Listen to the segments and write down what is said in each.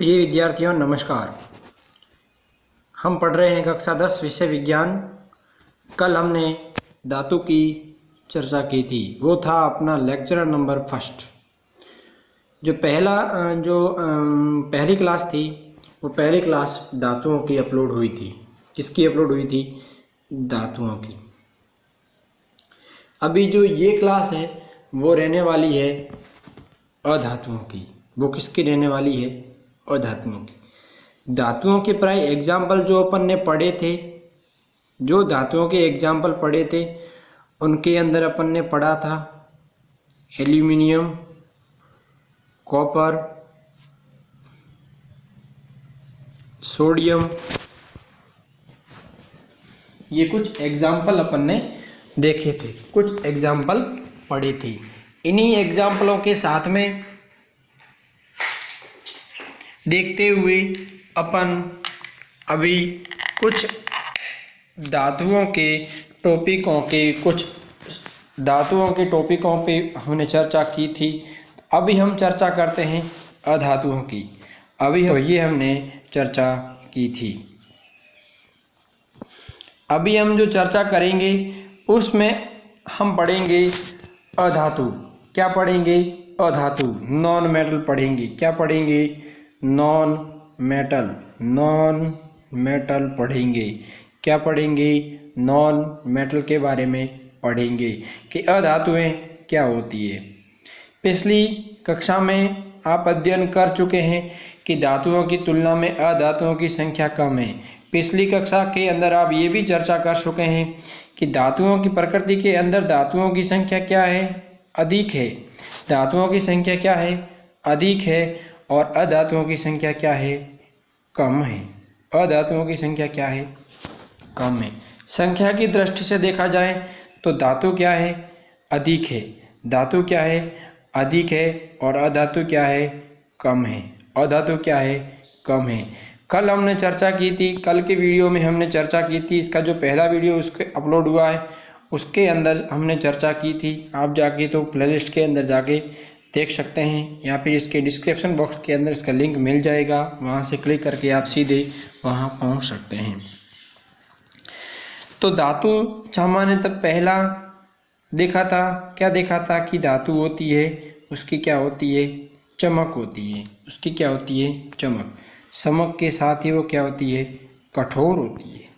प्रिय विद्यार्थियों नमस्कार। हम पढ़ रहे हैं कक्षा 10 विषय विज्ञान। कल हमने धातु की चर्चा की थी, वो था अपना लेक्चर नंबर फर्स्ट। जो पहली क्लास थी वो पहली क्लास धातुओं की अपलोड हुई थी। किसकी अपलोड हुई थी? धातुओं की। अभी जो ये क्लास है वो रहने वाली है अधातुओं की। वो किसकी रहने वाली है? अधातुओं की। धातुओं के प्राय एग्जाम्पल जो अपन ने पढ़े थे, जो धातुओं के एग्जाम्पल पढ़े थे उनके अंदर अपन ने पढ़ा था एल्यूमिनियम, कॉपर, सोडियम। ये कुछ एग्जाम्पल अपन ने देखे थे, कुछ एग्जाम्पल पढ़े थे। इन्हीं एग्जाम्पलों के साथ में देखते हुए अपन अभी कुछ धातुओं के टॉपिकों पे हमने चर्चा की थी। अभी हम चर्चा करते हैं अधातुओं की। ये हमने चर्चा की थी। अभी हम जो चर्चा करेंगे उसमें हम पढ़ेंगे अधातु। क्या पढ़ेंगे? अधातु, नॉन मेटल पढ़ेंगे। क्या पढ़ेंगे? नॉन मेटल पढ़ेंगे। क्या पढ़ेंगे? नॉन मेटल के बारे में पढ़ेंगे कि अधातुएं क्या होती है। पिछली कक्षा में आप अध्ययन कर चुके हैं कि धातुओं की तुलना में अधातुओं की संख्या कम है। पिछली कक्षा के अंदर आप ये भी चर्चा कर चुके हैं कि धातुओं की प्रकृति के अंदर धातुओं की संख्या क्या है? अधिक है। धातुओं की संख्या क्या है? अधिक है। और अधातुओं की संख्या क्या है? कम है। अधातुओं की संख्या क्या है? कम है। संख्या की दृष्टि से देखा जाए तो धातु क्या है? अधिक है। धातु क्या है? अधिक है। और अधातु क्या है? कम है। अधातु क्या है? कम है। कल हमने चर्चा की थी, कल के वीडियो में हमने चर्चा की थी। इसका जो पहला वीडियो उसके अपलोड हुआ है उसके अंदर हमने चर्चा की थी। आप जाके तो प्लेलिस्ट के अंदर जाके देख सकते हैं, या फिर इसके डिस्क्रिप्शन बॉक्स के अंदर इसका लिंक मिल जाएगा। वहाँ से क्लिक करके आप सीधे वहाँ पहुँच सकते हैं। तो धातु सामान्यतः पहला देखा था, क्या देखा था कि धातु होती है, उसकी क्या होती है? चमक होती है। उसकी क्या होती है? चमक। चमक के साथ ही वो क्या होती है? कठोर होती है।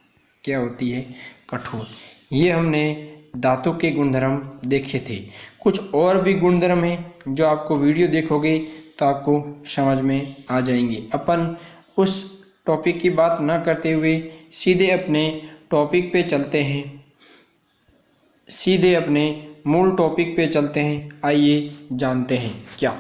क्या होती है? कठोर। ये हमने धातु के गुणधर्म देखे थे। कुछ और भी गुणधर्म हैं जो आपको वीडियो देखोगे तो आपको समझ में आ जाएंगे। अपन उस टॉपिक की बात ना करते हुए सीधे अपने टॉपिक पे चलते हैं, सीधे अपने मूल टॉपिक पे चलते हैं। आइए जानते हैं क्या।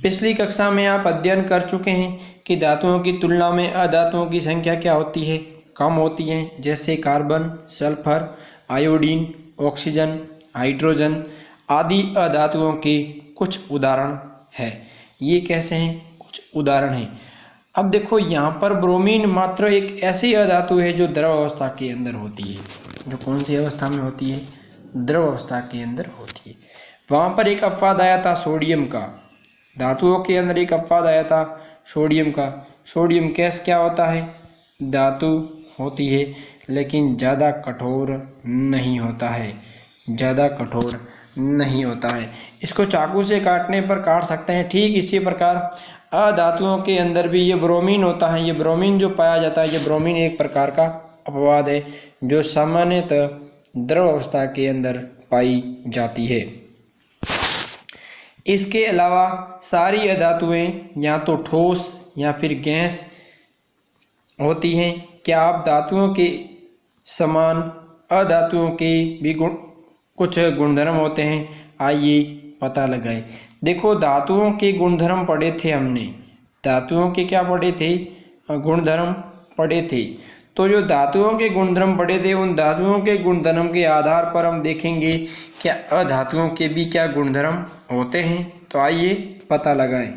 पिछली कक्षा में आप अध्ययन कर चुके हैं कि धातुओं की तुलना में अधातुओं की संख्या क्या होती है? कम होती है। जैसे carbon, sulphur, iodine, oxygen, hydrogen आदि अधातुओं के कुछ उदाहरण है। ये कैसे हैं? कुछ उदाहरण हैं। अब देखो यहाँ पर ब्रोमीन मात्र एक ऐसी अधातु है जो द्रव अवस्था के अंदर होती है। जो कौन सी अवस्था में होती है? द्रव अवस्था के अंदर होती है। वहाँ पर एक अपवाद आया था सोडियम का। धातुओं के अंदर एक अपवाद आया था सोडियम का। सोडियम क्या होता है? धातु होती है, लेकिन ज़्यादा कठोर नहीं होता है। ज़्यादा कठोर नहीं होता है। इसको चाकू से काटने पर काट सकते हैं। ठीक इसी प्रकार अधातुओं के अंदर भी ये ब्रोमीन होता है। ये ब्रोमीन जो पाया जाता है, ये ब्रोमीन एक प्रकार का अपवाद है जो सामान्यतः द्रव अवस्था के अंदर पाई जाती है। इसके अलावा सारी अधातुएं या तो ठोस या फिर गैस होती हैं। क्या आप धातुओं के समान अधातुओं के भी कुछ गुणधर्म होते हैं? आइए पता लगाएं। देखो धातुओं के गुणधर्म पढ़े थे हमने। धातुओं के क्या पढ़े थे? गुणधर्म पढ़े थे। तो जो धातुओं के गुणधर्म पढ़े थे, उन धातुओं के गुणधर्म के आधार पर हम देखेंगे क्या अधातुओं के भी क्या गुणधर्म होते हैं। तो आइए पता लगाएं।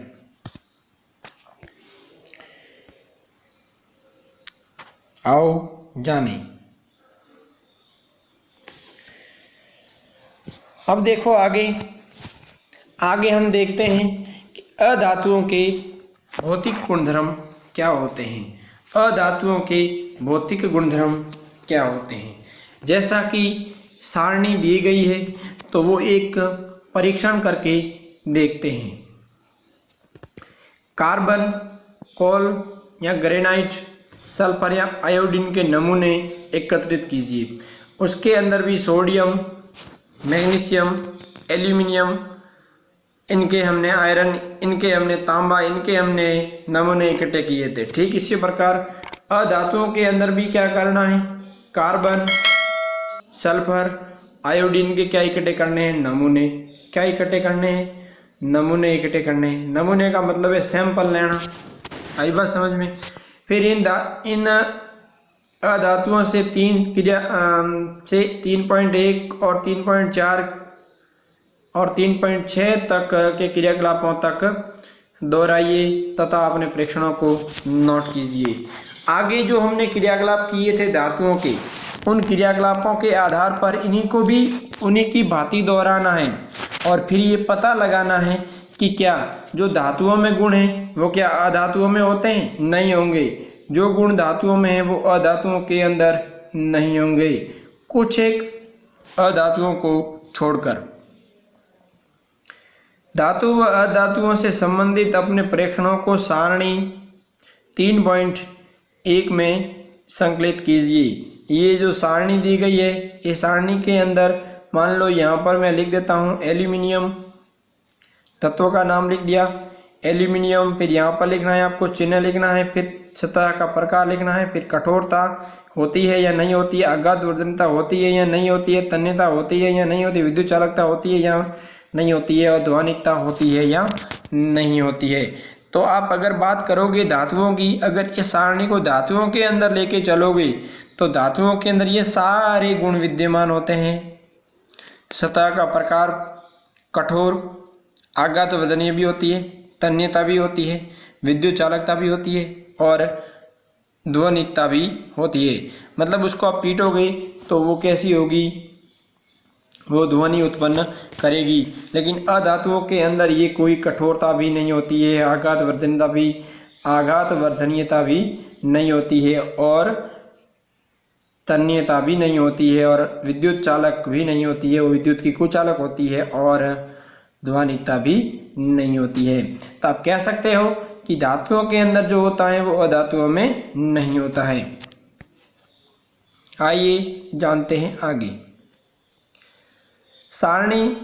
आओ जाने। अब देखो आगे हम देखते हैं कि अधातुओं के भौतिक गुणधर्म क्या होते हैं, अधातुओं के भौतिक गुणधर्म क्या होते हैं। जैसा कि सारणी दी गई है तो वो एक परीक्षण करके देखते हैं। कार्बन, कोल या ग्रेनाइट, सल्फर या आयोडीन के नमूने एकत्रित कीजिए। उसके अंदर भी सोडियम, मैग्नीशियम, एल्यूमिनियम, इनके हमने आयरन, इनके हमने तांबा, इनके हमने नमूने इकट्ठे किए थे। ठीक इसी प्रकार अधातुओं के अंदर भी क्या करना है, कार्बन, सल्फर, आयोडीन के क्या इकट्ठे करने हैं, नमूने। क्या इकट्ठे करने हैं, नमूने इकट्ठे करने हैं। नमूने का मतलब है सैंपल लेना। आई बात समझ में। फिर इन अधातुओं से 3.1 और 3.4 और 3.6 तक के क्रियाकलापों तक दोहराइए तथा अपने प्रेक्षणों को नोट कीजिए। आगे जो हमने क्रियाकलाप किए थे धातुओं के, उन क्रियाकलापों के आधार पर इन्हीं को भी उन्हीं की भांति दोहराना है और फिर ये पता लगाना है कि क्या जो धातुओं में गुण हैं वो क्या अधातुओं में होते हैं, नहीं होंगे। जो गुण धातुओं में हैं वो अधातुओं के अंदर नहीं होंगे, कुछ एक अधातुओं को छोड़कर। धातु व अधातुओं से संबंधित अपने प्रेक्षणों को सारणी 3.1 में संकलित कीजिए। ये जो सारणी दी गई है, ये सारणी के अंदर मान लो यहाँ पर मैं लिख देता हूँ एल्यूमिनियम, तत्व का नाम लिख दिया एल्यूमिनियम। फिर यहाँ पर लिखना है आपको चिन्ह लिखना है, फिर सतह का प्रकार लिखना है, फिर कठोरता होती है या नहीं होती है, आघात वर्धनता होती है या नहीं होती है, तन्यता होती है या नहीं होती, विद्युत चालकता होती है या नहीं होती है, और ध्वनिकता होती है या नहीं होती है। तो आप अगर बात करोगे धातुओं की, अगर इस सारणी को धातुओं के अंदर लेके चलोगे तो धातुओं के अंदर ये सारे गुण विद्यमान होते हैं। सतह का प्रकार कठोर, आघात वर्धनीय भी होती है, तन्यता भी होती है, विद्युत चालकता भी होती है और ध्वनिकता भी होती है। मतलब उसको आप पीटोगे तो वो कैसी होगी, वो ध्वनि उत्पन्न करेगी। लेकिन अधातुओं के अंदर ये कोई कठोरता भी नहीं होती है, आघात वर्धनीयता भी नहीं होती है और तन्यता भी नहीं होती है और विद्युत चालक भी नहीं होती है, वो विद्युत की कुचालक होती है और ध्वनिकता भी नहीं होती है। तो आप कह सकते हो कि धातुओं के अंदर जो होता है वो अधातुओं में नहीं होता है। आइए जानते हैं आगे। सारणी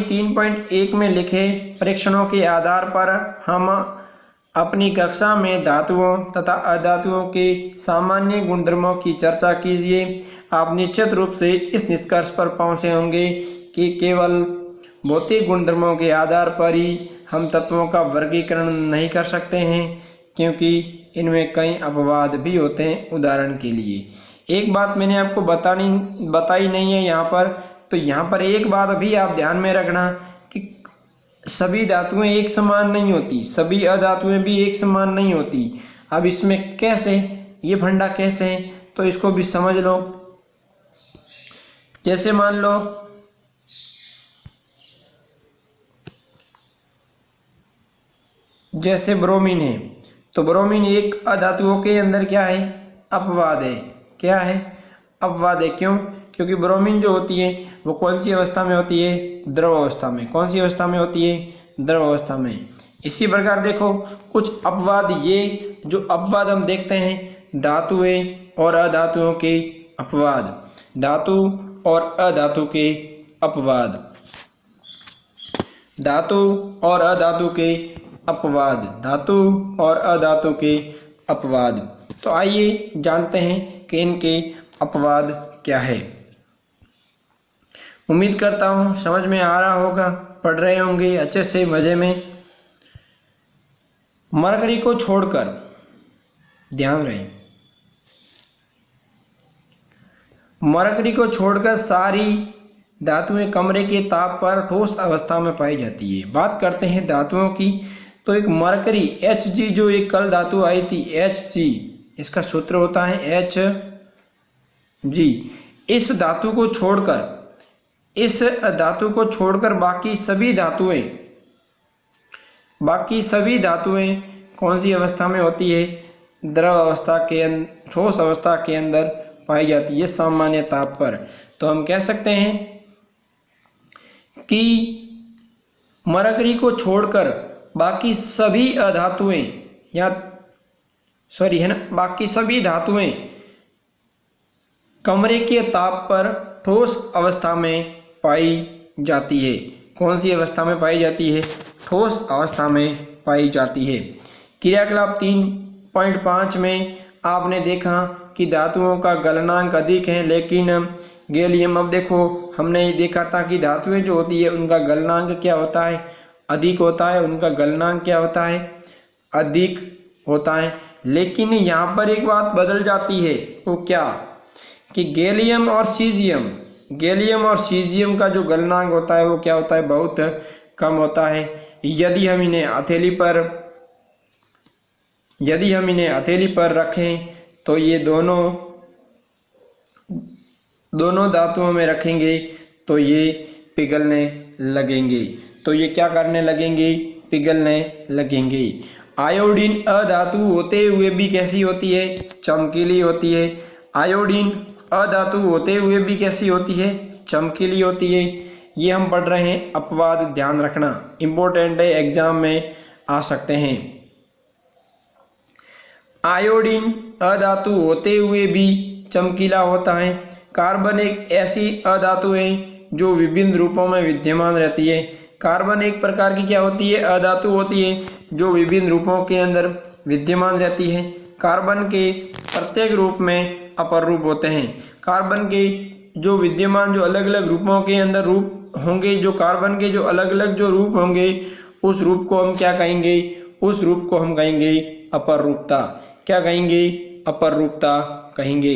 3.1 में लिखे परीक्षणों के आधार पर हम अपनी कक्षा में धातुओं तथा अधातुओं के सामान्य गुणधर्मों की चर्चा कीजिए। आप निश्चित रूप से इस निष्कर्ष पर पहुंचे होंगे कि केवल भौतिक गुणधर्मों के आधार पर ही हम तत्वों का वर्गीकरण नहीं कर सकते हैं, क्योंकि इनमें कई अपवाद भी होते हैं। उदाहरण के लिए एक बात मैंने आपको बताई नहीं है यहाँ पर, तो यहाँ पर एक बात अभी आप ध्यान में रखना कि सभी धातुएं एक समान नहीं होती, सभी अधातुएं भी एक समान नहीं होती। अब इसमें कैसे, ये फंडा कैसे है, तो इसको भी समझ लो। जैसे मान लो जैसे ब्रोमीन है, तो ब्रोमीन एक अधातुओं के अंदर क्या है, अपवाद है। क्या है, अपवाद है। क्यों? क्योंकि ब्रोमीन जो होती है वो कौन सी अवस्था में होती है, द्रव अवस्था में। कौन सी अवस्था में होती है, द्रव अवस्था में। इसी प्रकार देखो कुछ अपवाद, ये जो अपवाद हम देखते हैं धातुएं और अधातुओं के अपवाद, धातु और अधातु के अपवाद, धातु और अधातु के अपवाद, धातु और अधातु के अपवाद। तो आइए जानते हैं कि इनके अपवाद क्या है। उम्मीद करता हूँ समझ में आ रहा होगा, पढ़ रहे होंगे अच्छे से मजे में। मरकरी को छोड़कर, ध्यान रहे, मरकरी को छोड़कर सारी धातुएं कमरे के ताप पर ठोस अवस्था में पाई जाती है। बात करते हैं धातुओं की, तो एक मरकरी Hg, जो एक कल धातु आई थी Hg, इसका सूत्र होता है Hg। इस धातु को छोड़कर बाकी सभी धातुएं बाकी सभी धातुएं कौन सी अवस्था में होती है? द्रव अवस्था के ठोस अवस्था के अंदर पाई जाती है सामान्य ताप पर। तो हम कह सकते हैं कि मरकरी को छोड़कर बाकी सभी अधातुएं बाकी सभी धातुएं कमरे के ताप पर ठोस अवस्था में पाई जाती है। कौन सी अवस्था में पाई जाती है? ठोस अवस्था में पाई जाती है। क्रियाकलाप 3.5 में आपने देखा कि धातुओं का गलनांक अधिक है लेकिन गैलियम, अब देखो हमने देखा था कि धातुएं जो होती है उनका गलनांक क्या होता है? अधिक होता है। उनका गलनांक क्या होता है? अधिक होता है। लेकिन यहाँ पर एक बात बदल जाती है, वो क्या? कि गैलियम और सीजियम का जो गलनांक होता है वो क्या होता है? बहुत कम होता है। यदि हम इन्हें हथेली पर रखें तो ये दोनों धातुओं में रखेंगे तो ये पिघलने लगेंगे। तो ये क्या करने लगेंगे? पिघलने लगेंगे। आयोडीन अधातु होते हुए भी कैसी होती है? चमकीली होती है। आयोडीन अधातु होते हुए भी कैसी होती है? चमकीली होती है। ये हम पढ़ रहे हैं अपवाद, ध्यान रखना, इम्पोर्टेंट है, एग्जाम में आ सकते हैं। आयोडीन अधातु होते हुए भी चमकीला होता है। कार्बन एक ऐसी अधातु है जो विभिन्न रूपों में विद्यमान रहती है। कार्बन एक प्रकार की क्या होती है? अधातु होती है जो विभिन्न रूपों के अंदर विद्यमान रहती है। कार्बन के प्रत्येक रूप में अपर रूप होते हैं। कार्बन के जो विद्यमान जो अलग अलग रूपों के अंदर रूप होंगे, जो कार्बन के जो अलग अलग जो रूप होंगे, उस रूप को हम क्या कहेंगे? उस रूप को हम कहेंगे अपर रूपता। क्या कहेंगे? अपर रूपता कहेंगे।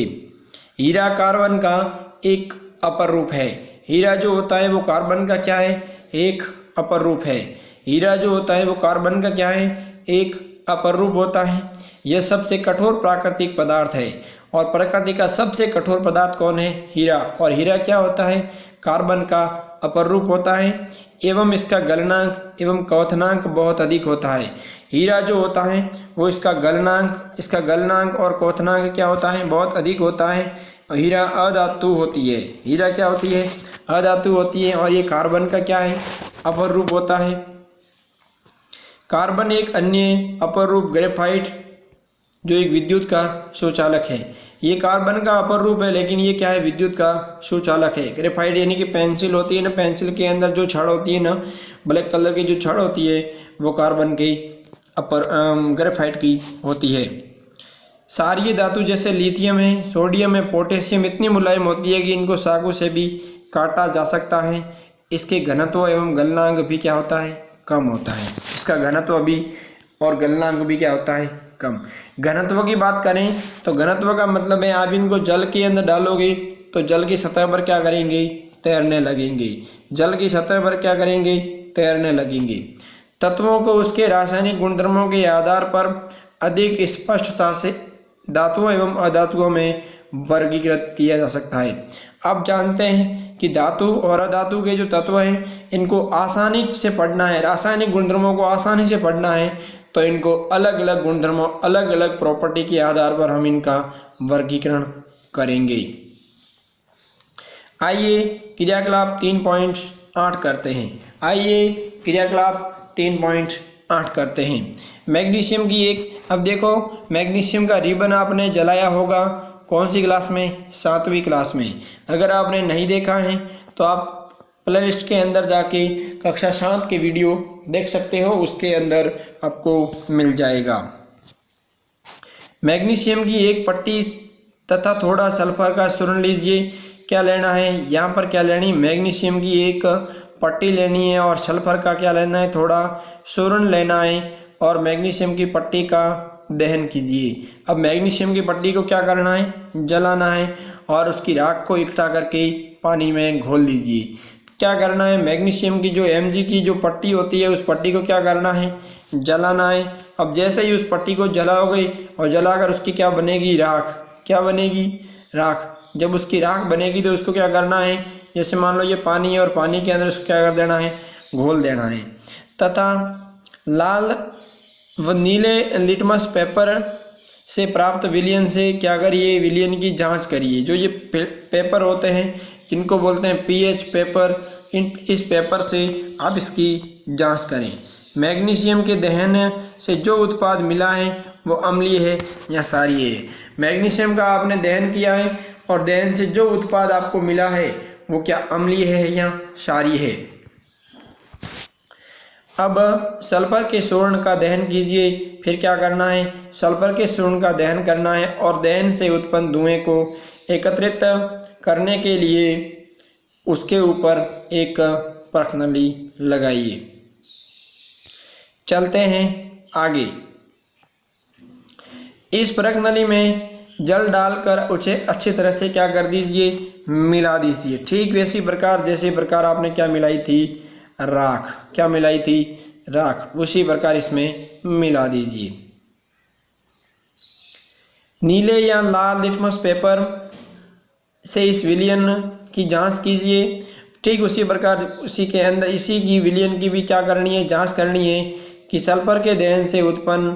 हीरा कार्बन का एक अपर रूप है। हीरा जो होता है वो कार्बन का क्या है? एक अपर रूप है। हीरा जो होता है वो कार्बन का क्या है? एक अपर रूप होता है। यह सबसे कठोर प्राकृतिक पदार्थ है और प्रकृति का सबसे कठोर पदार्थ कौन है? हीरा। और हीरा क्या होता है? कार्बन का अपर रूप होता है एवं इसका गलनांक एवं क्वथनांक बहुत अधिक होता है। हीरा जो होता है वो इसका गलनांक और क्वथनांक क्या होता है? बहुत अधिक होता है। हीरा अधातु होती है। हीरा क्या होती है? अधातु होती है। और ये कार्बन का क्या है? अपर रूप होता है। कार्बन एक अन्य अपर रूप ग्रेफाइट जो एक विद्युत का सुचालक है। ये कार्बन का अपर रूप है लेकिन ये क्या है? विद्युत का सुचालक है। ग्रेफाइट यानी कि पेंसिल होती है ना, पेंसिल के अंदर जो छड़ होती है ना, ब्लैक कलर की जो छड़ होती है वो कार्बन की ग्रेफाइट की होती है। क्षारीय धातु जैसे लिथियम है, सोडियम है, पोटेशियम इतनी मुलायम होती है कि इनको चाकू से भी काटा जा सकता है। इसके घनत्व एवं गलनांक भी क्या होता है? कम होता है। इसका घनत्व भी और गलनांक भी क्या होता है? कम। घनत्व की बात करें तो घनत्व का मतलब है आप इनको जल के अंदर डालोगे तो जल की सतह पर क्या करेंगे? तैरने लगेंगे। जल की सतह पर क्या करेंगे? तैरने लगेंगे। तत्वों को उसके रासायनिक गुणधर्मों के आधार पर अधिक स्पष्टता से धातुओं एवं अधातुओं में वर्गीकृत किया जा सकता है। अब जानते हैं कि धातु और अधातु के जो तत्व हैं इनको आसानी से पढ़ना है, रासायनिक गुणधर्मों को आसानी से पढ़ना है, तो इनको अलग अलग गुणधर्मों, अलग अलग प्रॉपर्टी के आधार पर हम इनका वर्गीकरण करेंगे। आइए क्रियाकलाप 3.8 करते हैं। आइए क्रियाकलाप 3.8 करते हैं। मैग्नीशियम की अब देखो मैग्नीशियम का रिबन आपने जलाया होगा कौन सी क्लास में? 7वीं क्लास में। अगर आपने नहीं देखा है तो आप प्लेलिस्ट के अंदर जाके कक्षा 7 के वीडियो देख सकते हो, उसके अंदर आपको मिल जाएगा। मैग्नीशियम की एक पट्टी तथा थोड़ा सल्फर का चूर्ण लीजिए। क्या लेना है यहाँ पर? क्या लेनी? मैग्नीशियम की एक पट्टी लेनी है और सल्फर का क्या लेना है? थोड़ा चूर्ण लेना है और मैग्नीशियम की पट्टी का दहन कीजिए। अब मैग्नीशियम की पट्टी को क्या करना है? जलाना है और उसकी राख को इकट्ठा करके पानी में घोल लीजिए। क्या करना है? मैग्नीशियम की जो Mg की जो पट्टी होती है उस पट्टी को क्या करना है? जलाना है। अब जैसे ही उस पट्टी को जलाओगे और जलाकर उसकी क्या बनेगी? राख। क्या बनेगी? राख। जब उसकी राख बनेगी तो उसको क्या करना है? जैसे मान लो ये पानी है और पानी के अंदर उसको क्या कर देना है? घोल देना है। तथा लाल व नीले लिटमस पेपर से प्राप्त विलयन से क्या करिए, विलयन की जांच करिए। जो ये पेपर होते हैं इनको बोलते हैं पीएच पेपर। इस पेपर से आप इसकी जांच करें। मैग्नीशियम के दहन से जो उत्पाद मिला है वो अम्लीय है या क्षारीय है। मैग्नीशियम का आपने दहन किया है और दहन से जो उत्पाद आपको मिला है वो क्या अम्लीय है या क्षारीय है। अब सल्फर के चूर्ण का दहन कीजिए। फिर क्या करना है, सल्फर के चूर्ण का दहन करना है और दहन से उत्पन्न धुएं को एकत्रित करने के लिए उसके ऊपर एक परख नली लगाइए। चलते हैं आगे। इस परख नली में जल डालकर उसे अच्छी तरह से क्या कर दीजिए, मिला दीजिए। ठीक वैसी प्रकार जैसे प्रकार आपने क्या मिलाई थी, राख। क्या मिलाई थी, राख। उसी प्रकार इसमें मिला दीजिए। नीले या लाल लिटमस पेपर से इस विलयन की जांच कीजिए। ठीक उसी प्रकार उसी के अंदर इसी की विलयन की भी क्या करनी है, जांच करनी है कि सल्फर के दहन से उत्पन्न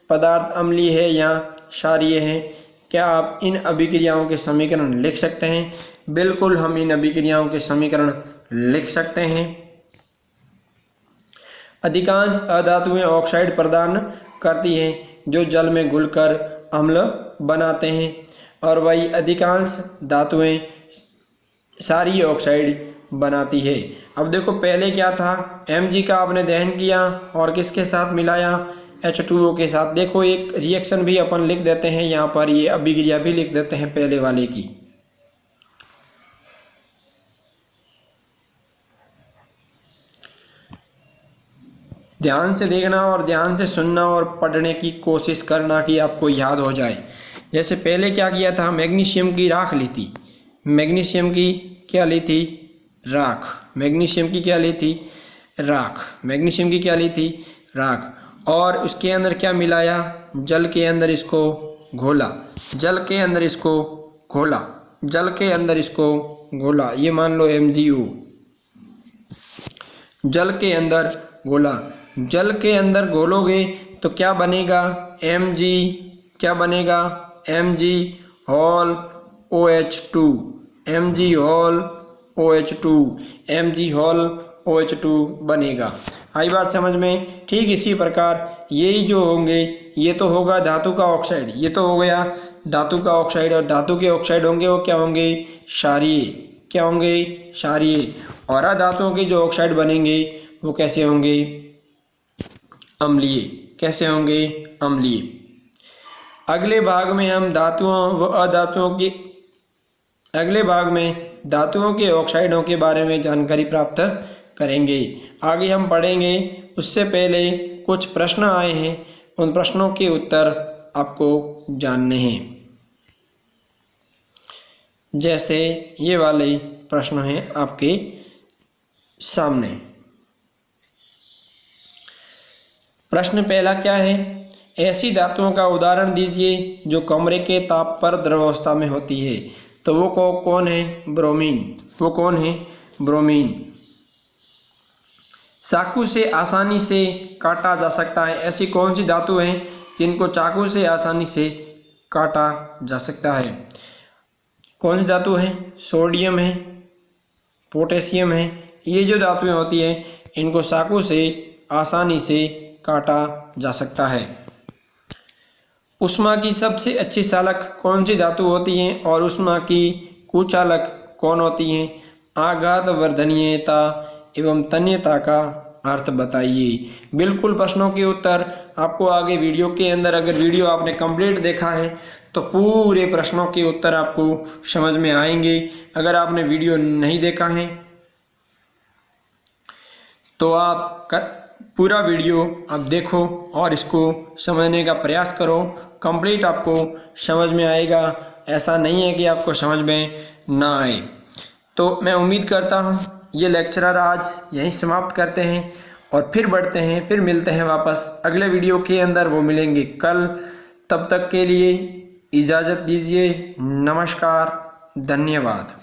पदार्थ अम्लीय है या क्षारीय है। क्या आप इन अभिक्रियाओं के समीकरण लिख सकते हैं? बिल्कुल, हम इन अभिक्रियाओं के समीकरण लिख सकते हैं। अधिकांश अधातुएं ऑक्साइड प्रदान करती हैं जो जल में घुलकर अम्ल बनाते हैं, और वही अधिकांश धातुएं क्षारीय ऑक्साइड बनाती है। अब देखो पहले क्या था, Mg का आपने दहन किया और किसके साथ मिलाया, H2O के साथ। देखो एक रिएक्शन भी अपन लिख देते हैं यहाँ पर, ये अभिक्रिया भी लिख देते हैं पहले वाले की। ध्यान से देखना और ध्यान से सुनना और पढ़ने की कोशिश करना कि आपको याद हो जाए। जैसे पहले क्या किया था, मैग्नीशियम की राख ली थी। मैग्नीशियम की क्या ली थी, राख। मैग्नीशियम की क्या ली थी, राख। मैग्नीशियम की क्या ली थी, राख। और उसके अंदर क्या मिलाया, जल के अंदर इसको घोला। जल के अंदर इसको घोला। जल के अंदर इसको घोला। ये मान लो MgO। जल के अंदर घोला। जल के अंदर घोलोगे तो क्या बनेगा, Mg। क्या बनेगा, Mg whole OH2। Mg whole OH2। Mg whole OH2 बनेगा। आई बात समझ में। ठीक इसी प्रकार यही जो होंगे, ये तो होगा धातु का ऑक्साइड। ये तो हो गया धातु का ऑक्साइड, और धातु के ऑक्साइड होंगे वो क्या होंगे, क्षारीय। क्या होंगे, क्षारीय। और अधातुओं के जो ऑक्साइड बनेंगे वो कैसे होंगे, अम्लीय। कैसे होंगे, अम्लीय। अगले भाग में हम धातुओं व अधातुओं की अगले भाग में धातुओं के ऑक्साइडों के बारे में जानकारी प्राप्त करेंगे। आगे हम पढ़ेंगे। उससे पहले कुछ प्रश्न आए हैं, उन प्रश्नों के उत्तर आपको जानने हैं। जैसे ये वाले प्रश्न हैं आपके सामने। प्रश्न पहला क्या है, ऐसी धातुओं का उदाहरण दीजिए जो कमरे के ताप पर द्रवावस्था में होती है। तो वो कौन है, ब्रोमीन। वो कौन है, ब्रोमीन। चाकू से आसानी से काटा जा सकता है। ऐसी कौन सी धातु है जिनको चाकू से आसानी से काटा जा सकता है? कौन सी धातु है, सोडियम है, पोटेशियम है। ये जो धातुएं होती हैं इनको चाकू से आसानी से काटा जा सकता है। ऊष्मा की सबसे अच्छी चालक कौन सी धातु होती हैं और ऊष्मा की कुचालक कौन होती हैं? आघात वर्धनीयता एवं तन्यता का अर्थ बताइए। बिल्कुल प्रश्नों के उत्तर आपको आगे वीडियो के अंदर, अगर वीडियो आपने कंप्लीट देखा है तो पूरे प्रश्नों के उत्तर आपको समझ में आएंगे। अगर आपने वीडियो नहीं देखा है तो आप पूरा वीडियो आप देखो और इसको समझने का प्रयास करो। कंप्लीट आपको समझ में आएगा। ऐसा नहीं है कि आपको समझ में ना आए। तो मैं उम्मीद करता हूँ ये लेक्चर आज यहीं समाप्त करते हैं और फिर बढ़ते हैं, फिर मिलते हैं वापस अगले वीडियो के अंदर। वो मिलेंगे कल। तब तक के लिए इजाज़त दीजिए। नमस्कार, धन्यवाद।